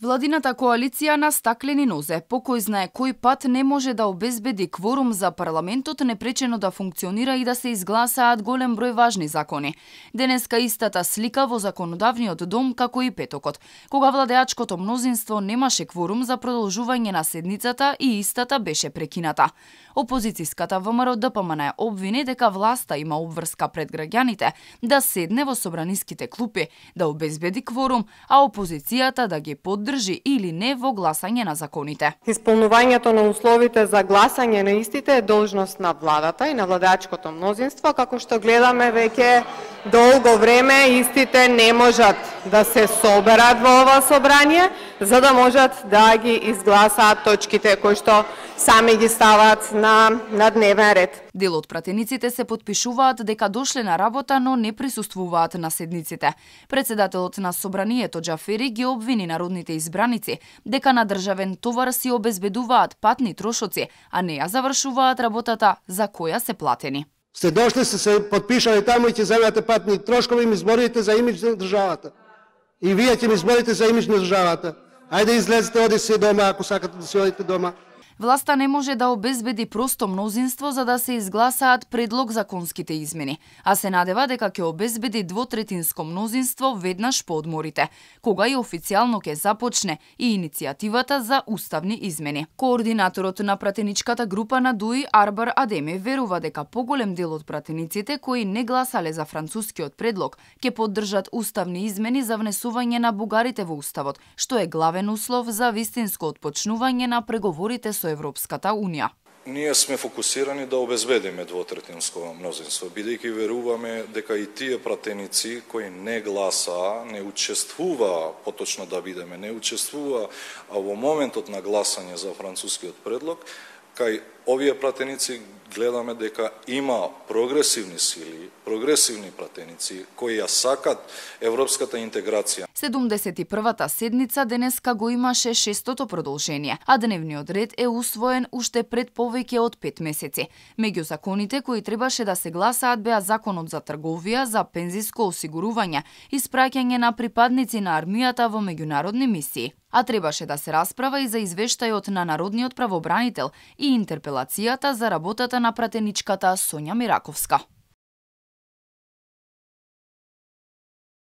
Владината коалиција на стаклени нозе, по кој знае кој пат не може да обезбеди кворум за парламентот непречено да функционира и да се изгласаат голем број важни закони. Денеска истата слика во законодавниот дом како и петокот, кога владеачкото мнозинство немаше кворум за продолжување на седницата и истата беше прекината. Опозицијската ВМРО ДПМН обвини дека власта има обврска пред граѓаните да седне во собраниските клупи, да обезбеди кворум, а опозицијата да ги поддржи или не во гласање на законите. Исполнувањето на условите за гласање на истите е должност на владата и на владеачкото мнозинство, како што гледаме веќе долго време истите не можат да се соберат во ова собрание, за да можат да ги изгласаат точките кои што сами ги стават на дневен ред. Дел од пратениците се потпишуваат дека дошле на работа, но не присуствуваат на седниците. Председателот на собранието Џафери ги обвини народните избраници дека на државен товар си обезбедуваат патни трошоци, а не ја завршуваат работата за која се платени. Сте дошли, сте се подпишали таму и ќе земете патни трошкови и ми зборите за имидж на државата. И вие ќе ми зборите за имидж на државата. Ајде излезете, оди си дома, ако сакате да си одите дома. Власта не може да обезбеди просто мнозинство за да се изгласаат предлог законските измени, а се надева дека ќе обезбеди двотретинско мнозинство веднаш по одморите, кога и официјално ќе започне и иницијативата за уставни измени. Координаторот на пратеничката група на ДУИ Арбар Адеми верува дека поголем дел од пратениците кои не гласале за францускиот предлог ќе поддржат уставни измени за внесување на бугарите во уставот, што е главен услов за вистинско отпочнување на преговорите со Европската Унија. Ние сме фокусирани да обезбедиме двотретинско мнозинство, бидејќи веруваме дека и тие пратеници кои не гласаа, не учествуваа, поточно да бидеме, не учествуваа во моментот на гласање за францускиот предлог, кај овие пратеници гледаме дека има прогресивни сили, прогресивни пратеници кои ја сакат европската интеграција. 71-та седница денеска го имаше 6-тото продолжение, а дневниот ред е усвоен уште пред повеќе од 5 месеци. Меѓу законите кои требаше да се гласаат беа законот за трговија, за пензиско осигурување, испраќање на припадници на армијата во меѓународни мисии. А требаше да се расправа и за извештајот на народниот правобранител и интерпелацијата за работата на пратеничката Сонја Мираковска.